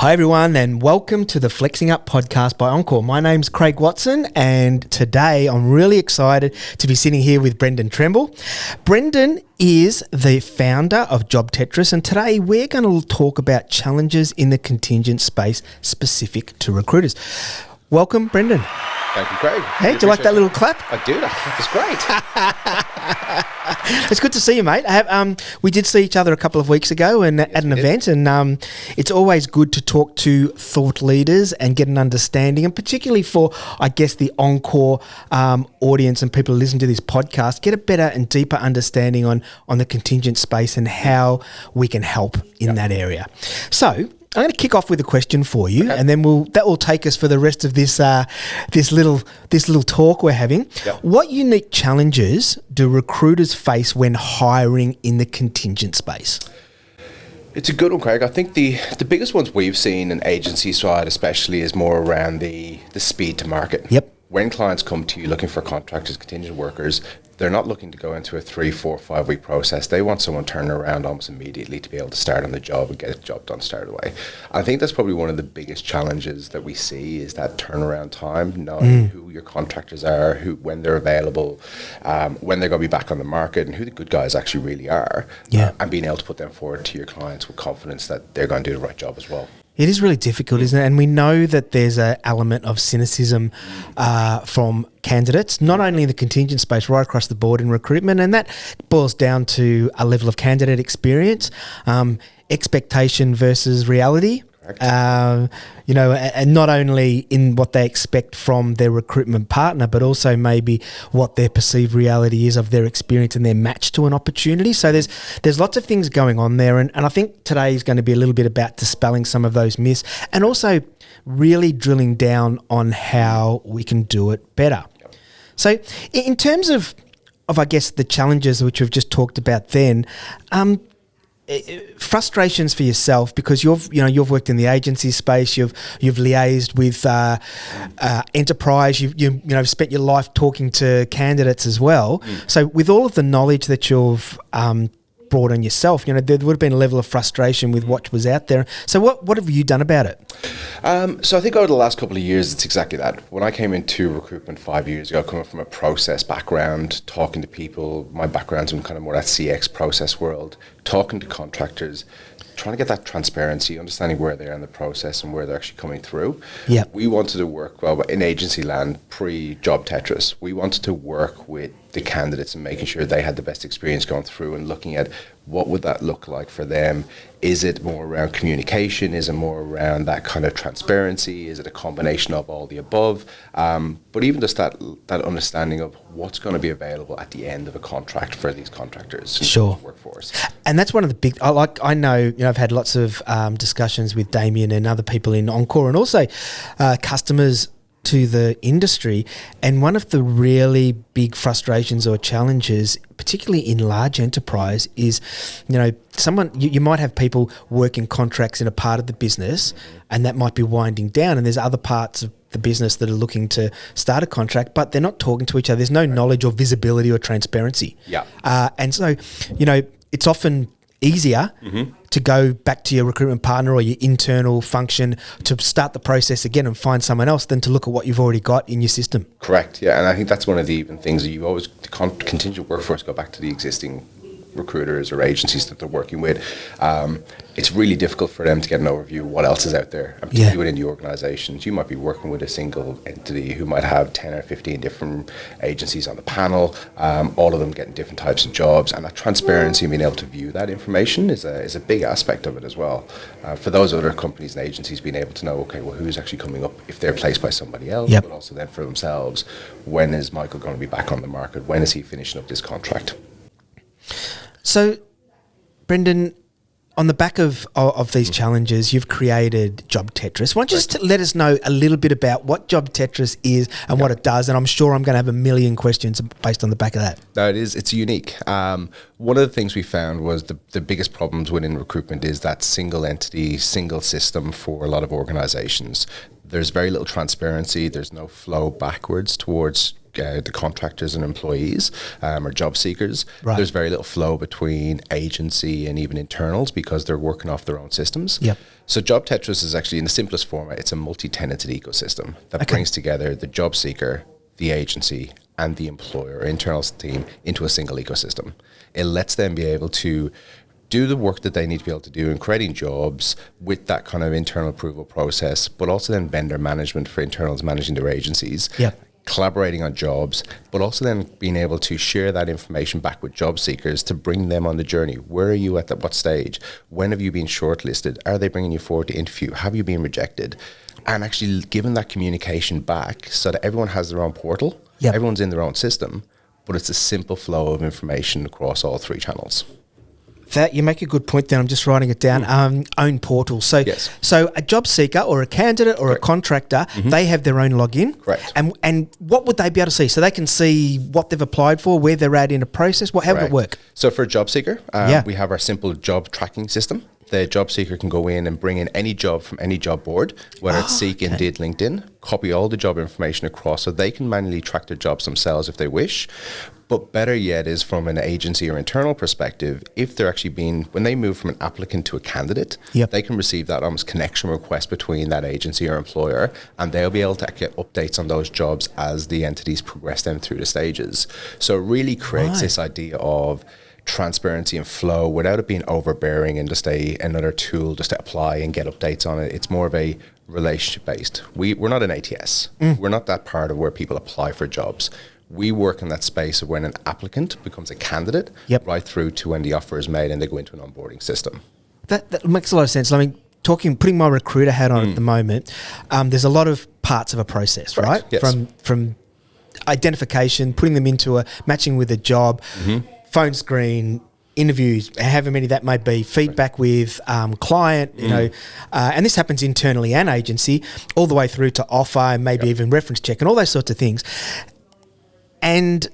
Hi everyone, and welcome to the Flexing Up podcast by Encore. My name's Craig Watson, and today I'm really excited to be sitting here with Brendan Tremble. Brendan is the founder of JobTetris, and today we're going to talk about challenges in the contingent space specific to recruiters. Welcome, Brendan. Thank you, Craig. Hey, do you like that little clap? I do. That clap is great. It's good to see you, mate. We did see each other a couple of weeks ago and at an event, and it's always good to talk to thought leaders and get an understanding, and particularly for, I guess, the Encore audience and people who listen to this podcast, get a better and deeper understanding on the contingent space and how we can help in that area. So I'm going to kick off with a question for you, and then that will take us for the rest of this this little talk we're having. Yep. What unique challenges do recruiters face when hiring in the contingent space? It's a good one, Craig. I think the biggest ones we've seen in agency side especially is more around the speed to market. Yep. When clients come to you looking for contractors, contingent workers, they're not looking to go into a 3, 4, 5 week process. They want someone turning around almost immediately to be able to start on the job and get the job done straight away. I think that's probably one of the biggest challenges that we see is that turnaround time, knowing who your contractors are, when they're available, when they're going to be back on the market, and who the good guys actually really are, and being able to put them forward to your clients with confidence that they're going to do the right job as well. It is really difficult, isn't it? And we know that there's an element of cynicism from candidates, not only in the contingent space, right across the board in recruitment, and that boils down to a level of candidate experience, expectation versus reality. And not only in what they expect from their recruitment partner, but also maybe what their perceived reality is of their experience and their match to an opportunity. So there's lots of things going on there, and I think today is going to be a little bit about dispelling some of those myths and also really drilling down on how we can do it better. Yep. So in terms of I guess the challenges which we've just talked about then, frustrations for yourself, because you've worked in the agency space, you've liaised with enterprise, you've spent your life talking to candidates as well. So with all of the knowledge that you've brought on yourself, there would have been a level of frustration with what was out there. So what have you done about it? So I think over the last couple of years, it's exactly that. When I came into recruitment 5 years ago, coming from a process background, talking to people, my background's in kind of more that CX process world, talking to contractors, trying to get that transparency, understanding where they are in the process and where they're actually coming through. Yeah. We wanted to work, in agency land, pre-JobTetris, we wanted to work with the candidates and making sure they had the best experience going through and looking at what would that look like for them. Is it more around communication? Is it more around that kind of transparency? Is it a combination of all the above? But even just that understanding of what's going to be available at the end of a contract for these contractors in the workforce. And that's one of the big, I know, I've had lots of discussions with Damien and other people in Encore, and also customers to the industry, and one of the really big frustrations or challenges, particularly in large enterprise, is you might have people working contracts in a part of the business, and that might be winding down, and there's other parts of the business that are looking to start a contract, but they're not talking to each other. There's no knowledge or visibility or transparency. And so it's often easier to go back to your recruitment partner or your internal function to start the process again and find someone else than to look at what you've already got in your system. Correct, yeah. And I think that's one of the even things that you always, the contingent workforce, go back to the existing recruiters or agencies that they're working with. It's really difficult for them to get an overview of what else is out there, and particularly within the organizations. You might be working with a single entity who might have 10 or 15 different agencies on the panel, all of them getting different types of jobs, and that transparency and being able to view that information is a big aspect of it as well. For those other companies and agencies, being able to know, okay, well, who's actually coming up if they're placed by somebody else, but also then for themselves, when is Michael going to be back on the market? When is he finishing up this contract? So, Brendan, on the back of these challenges, you've created JobTetris. Why don't you just let us know a little bit about what JobTetris is and what it does? And I'm sure I'm going to have a million questions based on the back of that. No, it's unique. One of the things we found was the biggest problems within recruitment is that single entity, single system for a lot of organizations. There's very little transparency. There's no flow backwards towards the contractors and employees or job seekers. Right. There's very little flow between agency and even internals because they're working off their own systems. Yep. So JobTetris is actually, in the simplest format, it's a multi-tenanted ecosystem that brings together the job seeker, the agency, and the employer or internal team into a single ecosystem. It lets them be able to do the work that they need to be able to do in creating jobs with that kind of internal approval process, but also then vendor management for internals managing their agencies. Yep. Collaborating on jobs, but also then being able to share that information back with job seekers to bring them on the journey. Where are you at what stage? When have you been shortlisted? Are they bringing you forward to interview? Have you been rejected? And actually giving that communication back so that everyone has their own portal, everyone's in their own system, but it's a simple flow of information across all three channels. That you make a good point there. I'm just writing it down. Own portal. So, Yes. so a job seeker or a candidate or a contractor, they have their own login. Correct. And what would they be able to see? So they can see what they've applied for, where they're at in a process. How would it work? So for a job seeker, we have our simple job tracking system. The job seeker can go in and bring in any job from any job board, whether it's Seek, Indeed, LinkedIn, copy all the job information across so they can manually track their jobs themselves if they wish. But better yet is from an agency or internal perspective, if they're actually when they move from an applicant to a candidate, they can receive that almost connection request between that agency or employer, and they'll be able to get updates on those jobs as the entities progress them through the stages. So it really creates this idea of transparency and flow without it being overbearing and just another tool just to apply and get updates on it. It's more of a relationship based. We're not an ATS. We're not that part of where people apply for jobs. We work in that space of when an applicant becomes a candidate right through to when the offer is made and they go into an onboarding system. That makes a lot of sense. I mean, putting my recruiter hat on at the moment, there's a lot of parts of a process, right? Yes. From identification, putting them into matching with a job, phone screen, interviews, however many that may be, feedback with client, and this happens internally and agency, all the way through to offer and maybe even reference check and all those sorts of things. And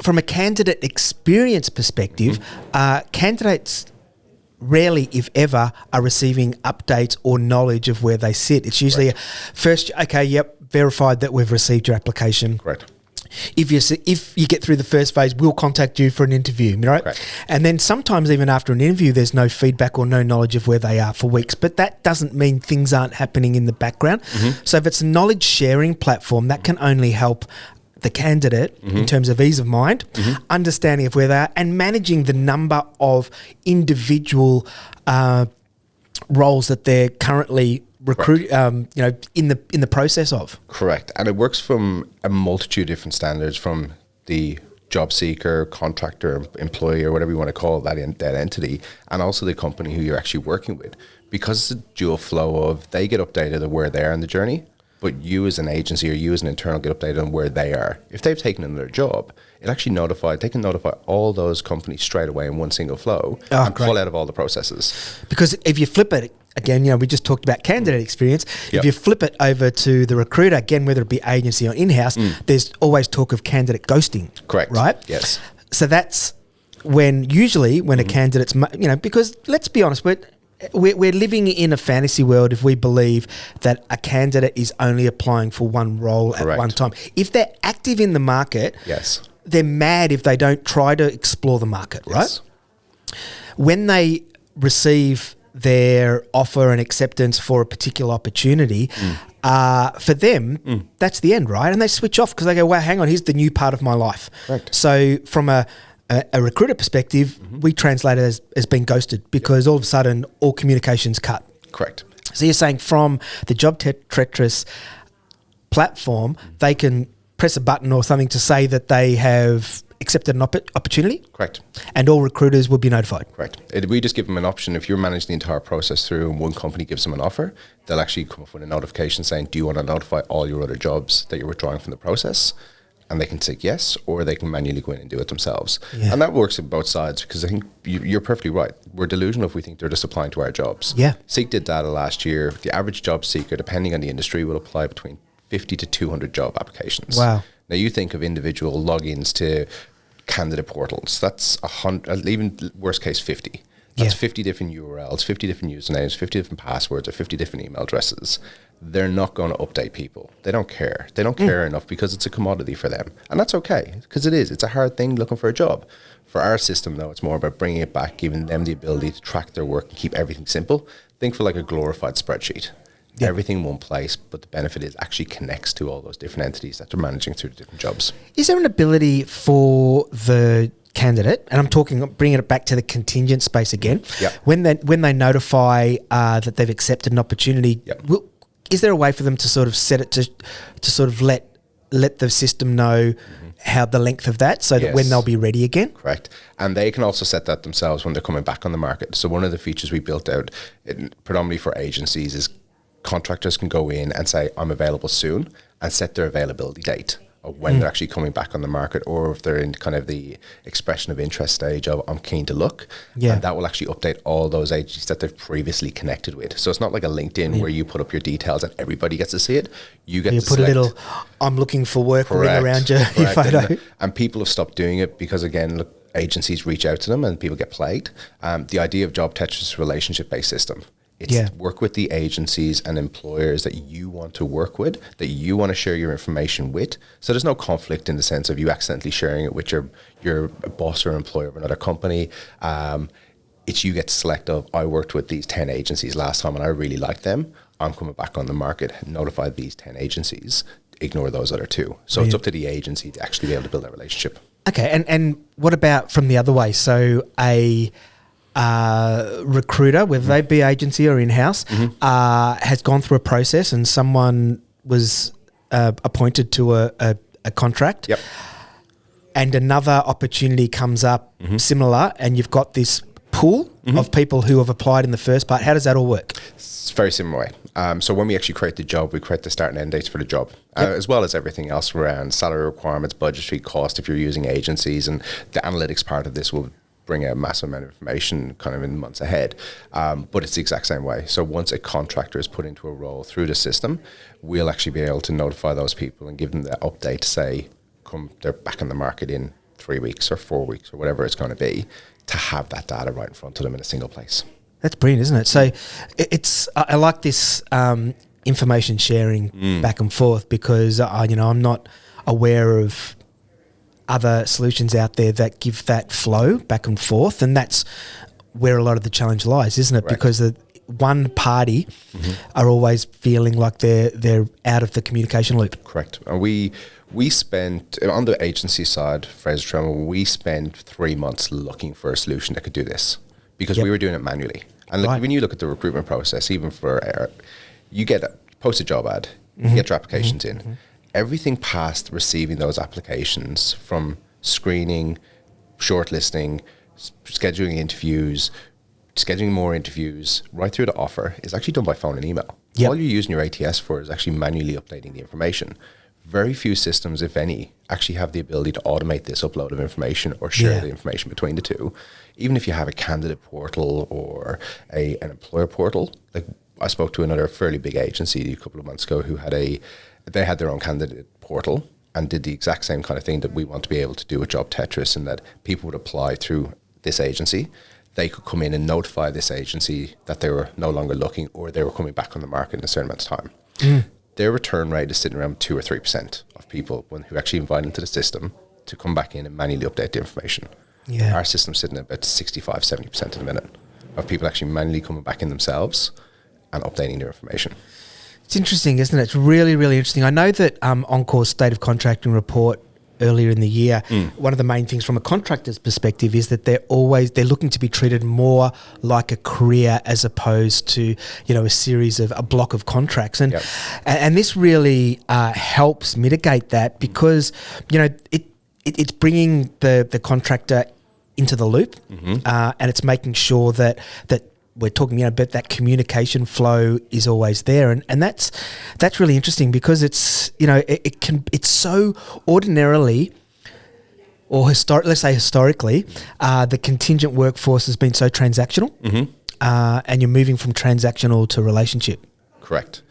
from a candidate experience perspective, candidates rarely, if ever, are receiving updates or knowledge of where they sit. It's usually verified that we've received your application. Correct. If you get through the first phase, we'll contact you for an interview, right? Correct. And then sometimes even after an interview, there's no feedback or no knowledge of where they are for weeks. But that doesn't mean things aren't happening in the background. So if it's a knowledge sharing platform, that can only help the candidate in terms of ease of mind, understanding of where they are, and managing the number of individual roles that they're currently in the process of. Correct. And it works from a multitude of different standards, from the job seeker, contractor, employee, or whatever you want to call that entity, and also the company who you're actually working with. Because it's a dual flow of they get updated on where they are in the journey, but you as an agency or you as an internal get updated on where they are. If they've taken another job, they can notify all those companies straight away in one single flow and pull out of all the processes. Because if you flip it, again, we just talked about candidate experience. If you flip it over to the recruiter, again, whether it be agency or in-house, there's always talk of candidate ghosting. Correct. Right? Yes. So that's when a candidate's, because let's be honest, we're living in a fantasy world if we believe that a candidate is only applying for one role at one time. If they're active in the market, they're mad if they don't try to explore the market, right? When they receive their offer and acceptance for a particular opportunity, for them, that's the end, right? And they switch off because they go, wow, hang on, here's the new part of my life. Correct. So from a recruiter perspective, we translate it as being ghosted because all of a sudden all communication's cut. Correct. So you're saying from the JobTetris platform, they can press a button or something to say that they have accepted an opportunity? Correct. And all recruiters will be notified? Correct. We just give them an option. If you're managing the entire process through and one company gives them an offer, they'll actually come up with a notification saying, do you want to notify all your other jobs that you're withdrawing from the process? And they can tick yes, or they can manually go in and do it themselves. Yeah. And that works on both sides because I think you're perfectly right. We're delusional if we think they're just applying to our jobs. Yeah. Seek did data last year. The average job seeker, depending on the industry, will apply between 50 to 200 job applications. Wow. Now you think of individual logins to candidate portals. That's 100, even worst case 50. That's Yeah. 50 different URLs, 50 different usernames, 50 different passwords, or 50 different email addresses. They're not going to update people. They don't care. They don't care enough because it's a commodity for them. And that's okay, because it is. It's a hard thing looking for a job. For our system, though, it's more about bringing it back, giving them the ability to track their work and keep everything simple. Think for like a glorified spreadsheet. Yeah. Everything in one place, but the benefit is actually connects to all those different entities that they're managing through the different jobs. Is there an ability for the candidate, and I'm talking, bringing it back to the contingent space again, Yep. when they notify that they've accepted an opportunity, Yep. is there a way for them to sort of set it to sort of let the system know how the length of that, so that when they'll be ready again? Correct. And they can also set that themselves when they're coming back on the market. So one of the features we built out predominantly for agencies is contractors can go in and say, I'm available soon, and set their availability date of when they're actually coming back on the market, or if they're in kind of the expression of interest stage of I'm keen to look. Yeah. And that will actually update all those agencies that they've previously connected with. So it's not like a LinkedIn where you put up your details and everybody gets to see it. You get You to put select. a little I'm looking for work ring Correct, around your correct. photo. And people have stopped doing it because, again, look, agencies reach out to them and people get plagued. The idea of JobTetris is a relationship-based system. It's work with the agencies and employers that you want to work with, that you want to share your information with. So there's no conflict in the sense of you accidentally sharing it with your boss or employer of another company. It's you get to select of, I worked with these 10 agencies last time and I really liked them. I'm coming back on the market, notify these 10 agencies, ignore those other 2. So it's up to the agency to actually be able to build that relationship. Okay, and what about from the other way? So a recruiter, whether they be agency or in-house, has gone through a process and someone was appointed to a contract. Yep. And another opportunity comes up similar, and you've got this pool of people who have applied in the first part. How does that all work? It's a very similar way. So when we actually create the job, we create the start and end dates for the job, as well as everything else around salary requirements, budgetary cost if you're using agencies, and the analytics part of this will bring a massive amount of information kind of in months ahead. But it's the exact same way. So once a contractor is put into a role through the system, we'll actually be able to notify those people and give them the update to say, they're back in the market in 3 weeks or 4 weeks or whatever it's going to be, to have that data right in front of them in a single place. That's brilliant, isn't it? So I like this information sharing back and forth, because I'm not aware of other solutions out there that give that flow back and forth, and that's where a lot of the challenge lies, isn't it? Right. Because the one party are always feeling like they're out of the communication loop. Correct. And we spent, on the agency side, Fraser Tremel, we spent 3 months looking for a solution that could do this, because we were doing it manually. And look, when you look at the recruitment process, even for you post a job ad, you get your applications in. Everything past receiving those applications, from screening, shortlisting, scheduling interviews, scheduling more interviews, right through to offer, is actually done by phone and email. Yep. All you're using your ATS for is actually manually updating the information. Very few systems, if any, actually have the ability to automate this upload of information or share the information between the two. Even if you have a candidate portal or an employer portal, like I spoke to another fairly big agency a couple of months ago who they had their own candidate portal and did the exact same kind of thing that we want to be able to do with JobTetris, in that people would apply through this agency. They could come in and notify this agency that they were no longer looking, or they were coming back on the market in a certain amount of time. Their return rate is sitting around 2 or 3% of people who actually invite into the system to come back in and manually update the information. Yeah. Our system's sitting at about 65, 70% at the minute of people actually manually coming back in themselves and updating their information. It's interesting, isn't it? It's really, really interesting. I know that Encore's State of Contracting report earlier in the year, one of the main things from a contractor's perspective is that they're looking to be treated more like a career as opposed to, a series of a block of contracts. And and this really helps mitigate that, because, it's bringing the contractor into the loop, and it's making sure that we're talking about that communication flow is always there, and that's really interesting, because it's it's so ordinarily, or let's say historically, the contingent workforce has been so transactional, and you're moving from transactional to relationship. Correct.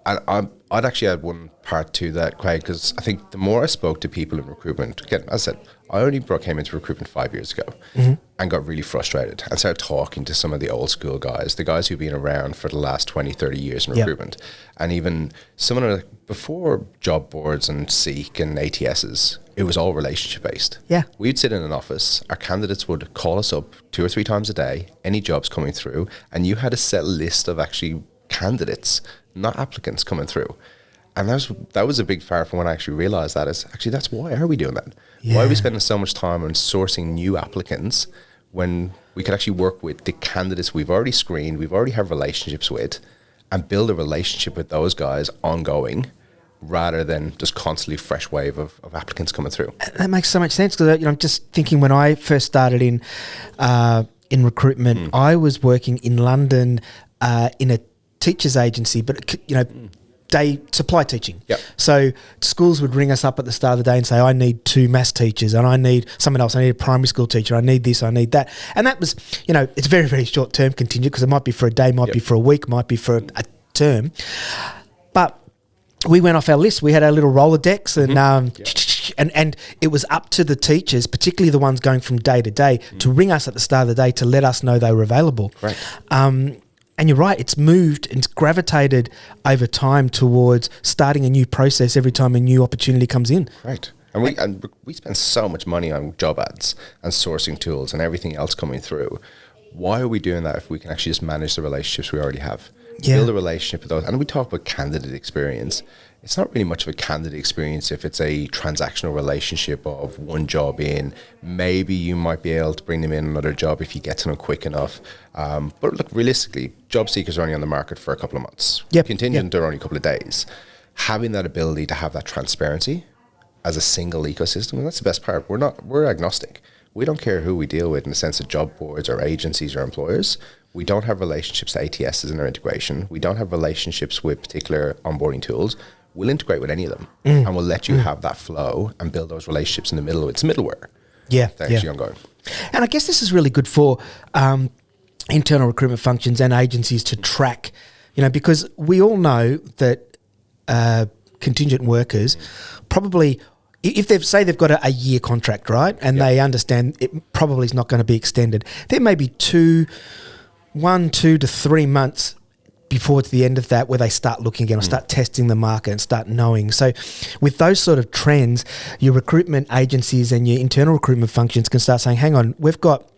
And I'd actually add one part to that, Craig, because I think the more I spoke to people in recruitment, again, as I said, I only came into recruitment 5 years ago and got really frustrated and started talking to some of the old school guys, the guys who've been around for the last 20, 30 years in recruitment. And even some of the, before job boards and Seek and ATSs, it was all relationship based. Yeah. We'd sit in an office, our candidates would call us up 2 or 3 times a day, any jobs coming through, and you had a set list of actually candidates, not applicants coming through. And that was a big part from when I actually realized that is actually, that's why are we doing that? Yeah. Why are we spending so much time on sourcing new applicants when we could actually work with the candidates we've already screened, we've already have relationships with, and build a relationship with those guys ongoing, rather than just constantly fresh wave of applicants coming through. That makes so much sense, because I'm just thinking when I first started in recruitment, I was working in London in a teacher's agency, but day supply teaching. Yep. So schools would ring us up at the start of the day and say, I need 2 maths teachers, and I need someone else. I need a primary school teacher. I need this, I need that. And that was, it's very, very short term contingent, because it might be for a day, might be for a week, might be for a term. But we went off our list. We had our little Rolodex, and it was up to the teachers, particularly the ones going from day to day, to ring us at the start of the day to let us know they were available. Right. And you're right, it's moved and it's gravitated over time towards starting a new process every time a new opportunity comes in. Right. And we spend so much money on job ads and sourcing tools and everything else coming through. Why are we doing that if we can actually just manage the relationships we already have? Build a relationship with those. And we talk about candidate experience. It's not really much of a candidate experience if it's a transactional relationship of one job in. Maybe you might be able to bring them in another job if you get to them quick enough. But look, realistically, job seekers are only on the market for a couple of months. Contingent are only a couple of days. Having that ability to have that transparency as a single ecosystem, and that's the best part. We're agnostic. We don't care who we deal with in the sense of job boards or agencies or employers. We don't have relationships to ATSs in our integration. We don't have relationships with particular onboarding tools. We'll integrate with any of them, and we'll let you have that flow and build those relationships in the middle. It's middleware. That's actually ongoing. And I guess this is really good for internal recruitment functions and agencies to track, because we all know that contingent workers probably, if they've got a year contract, right, and they understand it probably is not going to be extended, there may be 2 to 3 months before it's the end of that where they start looking again or start testing the market and start knowing. So with those sort of trends, your recruitment agencies and your internal recruitment functions can start saying, hang on, we've got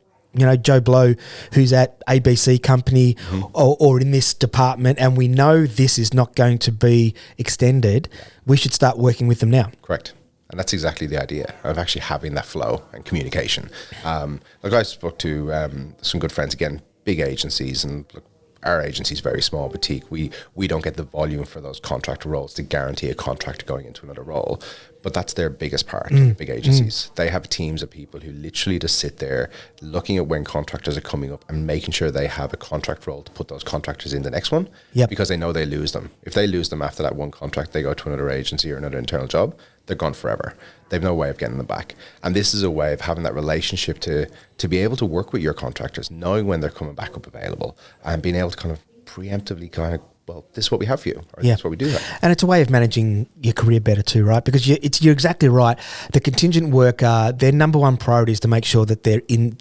Joe Blow who's at ABC company or in this department, and we know this is not going to be extended. We should start working with them now. Correct. And that's exactly the idea of actually having that flow and communication. Like I spoke to some good friends, again, big agencies, and look, our agency is very small, boutique. We don't get the volume for those contractor roles to guarantee a contractor going into another role. But that's their biggest part, big agencies. They have teams of people who literally just sit there looking at when contractors are coming up and making sure they have a contract role to put those contractors in the next one, because they know they lose them. If they lose them after that one contract, they go to another agency or another internal job, they're gone forever. They've no way of getting them back. And this is a way of having that relationship to be able to work with your contractors, knowing when they're coming back up available, and being able to kind of preemptively kind of, well, this is what we have for you, or this is what we do have. And it's a way of managing your career better too, right? Because you're exactly right. The contingent worker, their number one priority is to make sure that they're in,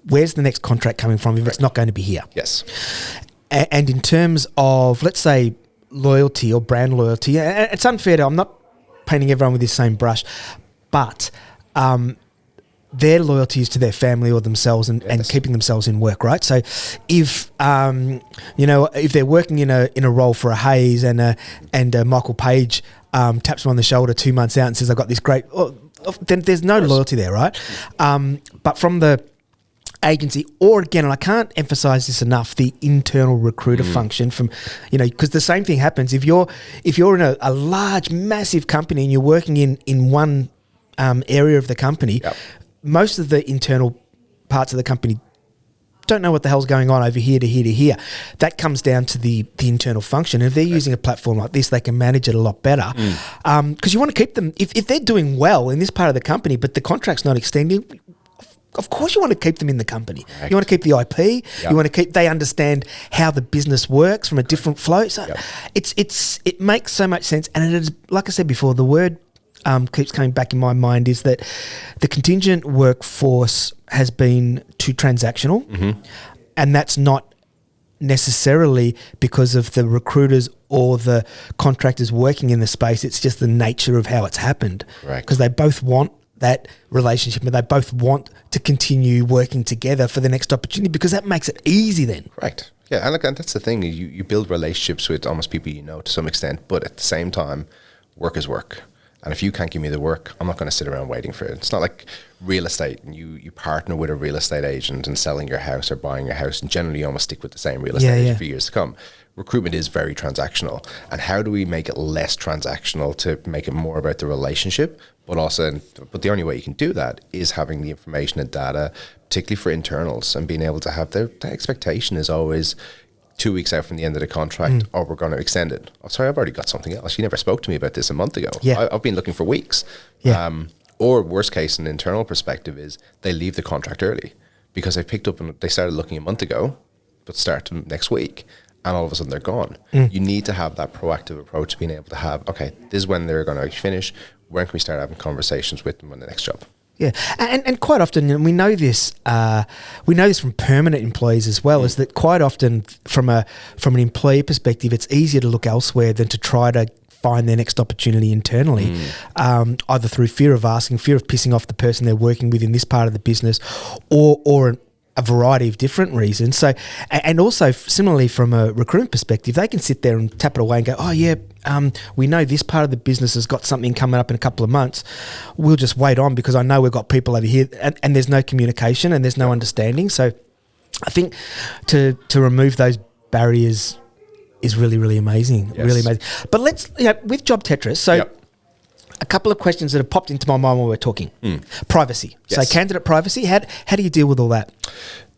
where's the next contract coming from if it's not going to be here? Yes. And in terms of, let's say, loyalty or brand loyalty, it's unfair I'm not painting everyone with the same brush, but their loyalty is to their family or themselves and keeping themselves in work, right? So if if they're working in a role for a Hayes and Michael Page taps them on the shoulder 2 months out and says, I've got this great, then there's no loyalty there, right? But from the agency, or again, and I can't emphasize this enough, the internal recruiter function from, because the same thing happens if you're in a large, massive company and you're working in one area of the company, most of the internal parts of the company don't know what the hell's going on over here to here to here. That comes down to the internal function. And if they're using a platform like this, they can manage it a lot better. Because you want to keep them, if they're doing well in this part of the company, but the contract's not extending, of course you want to keep them in the company. Correct. You want to keep the IP. You want to keep, they understand how the business works from a different flow. So it makes so much sense. And it is, like I said before, the word keeps coming back in my mind is that the contingent workforce has been too transactional, and that's not necessarily because of the recruiters or the contractors working in the space. It's just the nature of how it's happened. Right. Because they both want that relationship and they both want to continue working together for the next opportunity, because that makes it easy then. Right. Yeah, and look, and that's the thing. You build relationships with almost people you know to some extent, but at the same time, work is work. And if you can't give me the work, I'm not going to sit around waiting for it. It's not like real estate, and you partner with a real estate agent and selling your house or buying your house, and generally you almost stick with the same real estate agent for years to come. Recruitment is very transactional. And how do we make it less transactional to make it more about the relationship? But the only way you can do that is having the information and data, particularly for internals, and being able to have the expectation is always 2 weeks out from the end of the contract, or we're going to extend it. Oh, sorry, I've already got something else. You never spoke to me about this a month ago. Yeah. I've been looking for weeks. Yeah. Or worst case, an internal perspective is they leave the contract early because they picked up and they started looking a month ago, but start next week, and all of a sudden they're gone. You need to have that proactive approach, being able to have, okay, this is when they're going to finish. When can we start having conversations with them on the next job? Yeah, and quite often, and we know this from permanent employees as well, is that quite often from an employee perspective, it's easier to look elsewhere than to try to find their next opportunity internally, either through fear of pissing off the person they're working with in this part of the business, or a variety of different reasons. So, and also similarly from a recruitment perspective, they can sit there and tap it away and go, oh yeah, we know this part of the business has got something coming up in a couple of months. We'll just wait on because I know we've got people over here, and there's no communication and there's no understanding. So I think to remove those barriers is really, really amazing. Yes. Really amazing. But let's, with JobTetris, so a couple of questions that have popped into my mind while we're talking. Privacy. Yes. So candidate privacy, how do you deal with all that?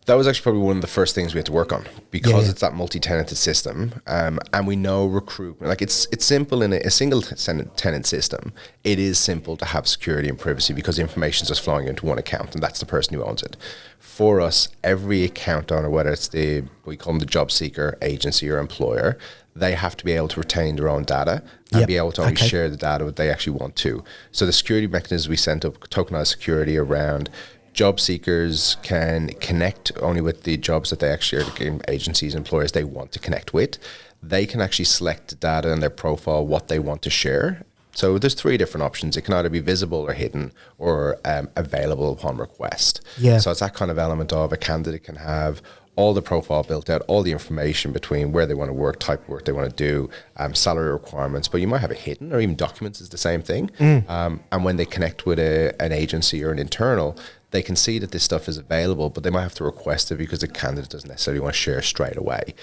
That was actually probably one of the first things we had to work on, because it's that multi-tenanted system, and we know recruitment, like it's simple in a single tenant system. It is simple to have security and privacy because information is just flowing into one account, and that's the person who owns it. For us, every account owner, whether it's we call them the job seeker, agency, or employer, they have to be able to retain their own data and be able to only share the data that they actually want to. So the security mechanisms we sent up, tokenized security around job seekers can connect only with the jobs that they actually are, agencies, employers they want to connect with. They can actually select the data in their profile, what they want to share. So there's 3 different options. It can either be visible or hidden, or available upon request. Yeah. So it's that kind of element of a candidate can have all the profile built out, all the information between where they want to work, type of work they want to do, salary requirements, but you might have it hidden, or even documents is the same thing. And when they connect with an agency or an internal, they can see that this stuff is available, but they might have to request it because the candidate doesn't necessarily want to share straight away.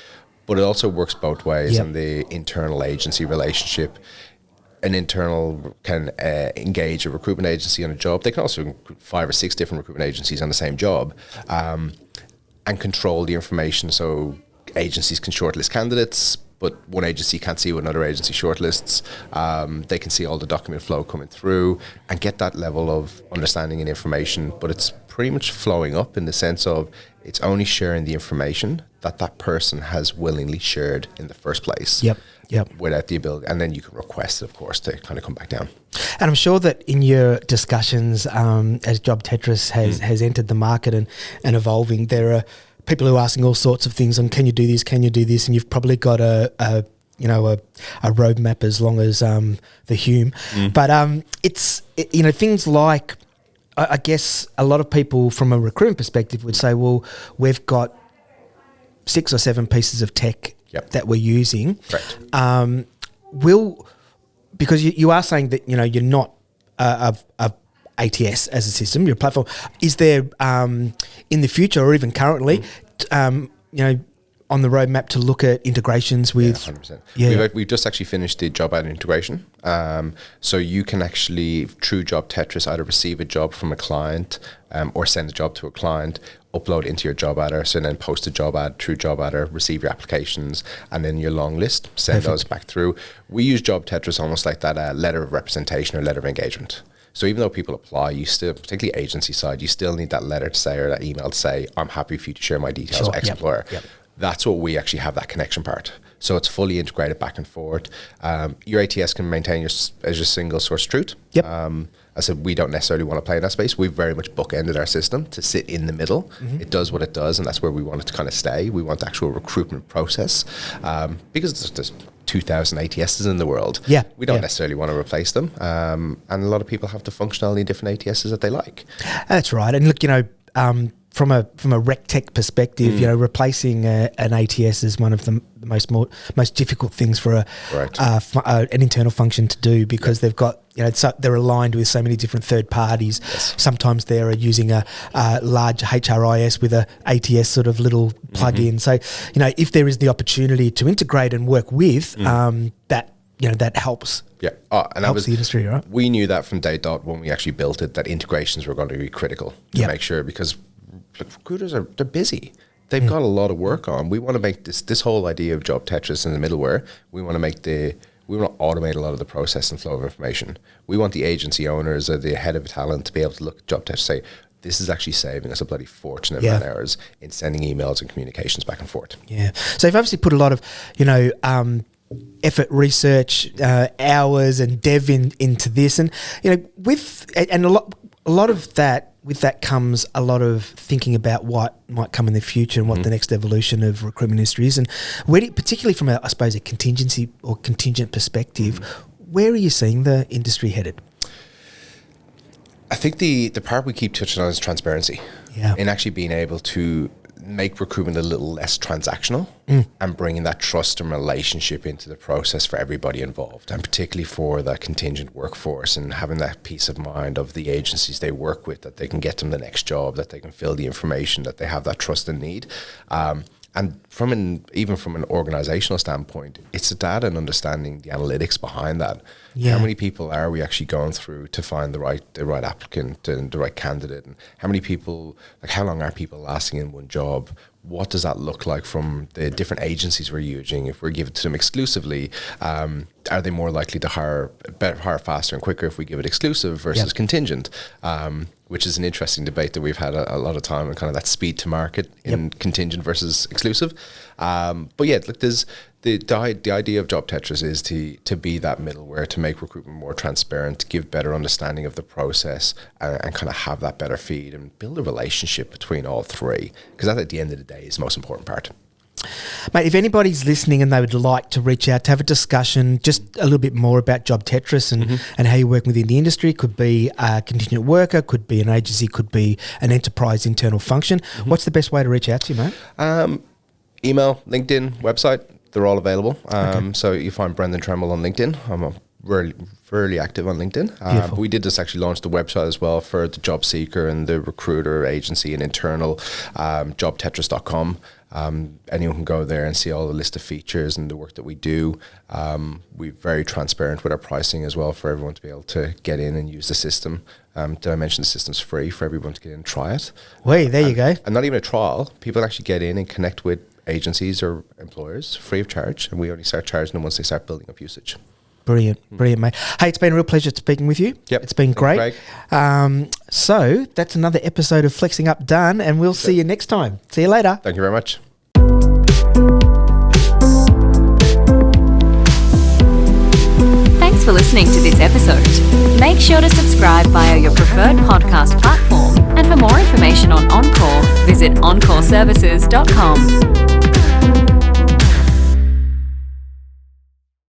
But it also works both ways in the internal agency relationship. An internal can engage a recruitment agency on a job. They can also recruit 5 or 6 different recruitment agencies on the same job, and control the information. So agencies can shortlist candidates, but one agency can't see what another agency shortlists. They can see all the document flow coming through and get that level of understanding and information, but it's pretty much flowing up in the sense of it's only sharing the information that person has willingly shared in the first place. Yep. Without the ability, and then you can request it, of course, to kind of come back down. And I'm sure that in your discussions, as JobTetris has entered the market and evolving, there are people who are asking all sorts of things on, can you do this, and you've probably got a roadmap as long as the Hume. But it's things like, I guess a lot of people from a recruitment perspective would say, well, we've got 6 or 7 pieces of tech that we're using. Correct. Because you are saying that you're not a ATS as a system, your platform. Is there in the future or even currently, on the roadmap to look at integrations with? 100%. Yeah. We've just actually finished the job ad integration. So you can actually, through JobTetris, either receive a job from a client or send a job to a client, upload into your job adder, so then post a job ad through job adder, receive your applications, and then your long list, send those back through. We use JobTetris almost like that letter of representation or letter of engagement. So even though people apply, you still, particularly agency side, you still need that letter to say, or that email to say, I'm happy for you to share my details with X employer. That's what we actually have, that connection part. So it's fully integrated back and forth. Your ATS can maintain as your single source truth. Yep. I said we don't necessarily want to play in that space. We've very much bookended our system to sit in the middle. It does what it does, and that's where we want it to kind of stay. We want the actual recruitment process because there's 2,000 ATSs in the world. Yeah, we don't necessarily want to replace them, and a lot of people have the functionality in different ATSs that they like. That's right. And look, from a rec tech perspective, replacing an ATS is one of the most difficult things for an internal function to do, because they've got they're aligned with so many different third parties. Yes. Sometimes they're using a large HRIS with a ATS sort of little plug-in. So if there is the opportunity to integrate and work with that helps. Yeah, and helps the industry, right? We knew that from day dot when we actually built it, that integrations were going to be critical to make sure, because recruiters they're busy. They've got a lot of work on. We want to make this whole idea of JobTetris and the middleware. We want to automate a lot of the process and flow of information. We want the agency owners or the head of talent to be able to look at JobTetris and say, this is actually saving us a bloody fortune of man hours in sending emails and communications back and forth. Yeah. So you've obviously put a lot of, effort, research, hours and dev into this, and a lot of that. With that comes a lot of thinking about what might come in the future and what the next evolution of recruitment industry is. And particularly from a contingency or contingent perspective, where are you seeing the industry headed? I think the part we keep touching on is transparency. Yeah. In actually being able to make recruitment a little less transactional and bringing that trust and relationship into the process for everybody involved, and particularly for that contingent workforce, and having that peace of mind of the agencies they work with, that they can get them the next job, that they can fill the information, that they have that trust and need. And even from an organizational standpoint, it's the data and understanding the analytics behind that. Yeah. How many people are we actually going through to find the right applicant and the right candidate? And how many people, how long are people lasting in one job? What does that look like from the different agencies we're using? If we're giving it to them exclusively, are they more likely to hire faster and quicker if we give it exclusive versus contingent? Which is an interesting debate that we've had a lot of time, and kind of that speed to market in contingent versus exclusive. But yeah, look, there's the idea of JobTetris is to be that middleware, to make recruitment more transparent, to give better understanding of the process, and kind of have that better feed and build a relationship between all three, because that at the end of the day is the most important part. Mate, if anybody's listening and they would like to reach out to have a discussion just a little bit more about JobTetris and how you work within the industry, could be a contingent worker, could be an agency, could be an enterprise internal function, what's the best way to reach out to you, mate? Email, LinkedIn, website, they're all available. So you find Brendan Tremble on LinkedIn. I'm fairly active on LinkedIn. We did just actually launch the website as well for the job seeker and the recruiter agency and internal, JobTetris.com. Anyone can go there and see all the list of features and the work that we do. We're very transparent with our pricing as well, for everyone to be able to get in and use the system. Did I mention the system's free for everyone to get in and try it? Wait, there you go. And not even a trial. People actually get in and connect with agencies or employers free of charge, and we only start charging them once they start building up usage. Brilliant, mate. Hey, it's been a real pleasure speaking with you. Yep. It's been great. So that's another episode of Flexing Up done, and we'll see you next time. See you later. Thank you very much. Thanks for listening to this episode. Make sure to subscribe via your preferred podcast platform, and for more information on Encore, visit encoreservices.com.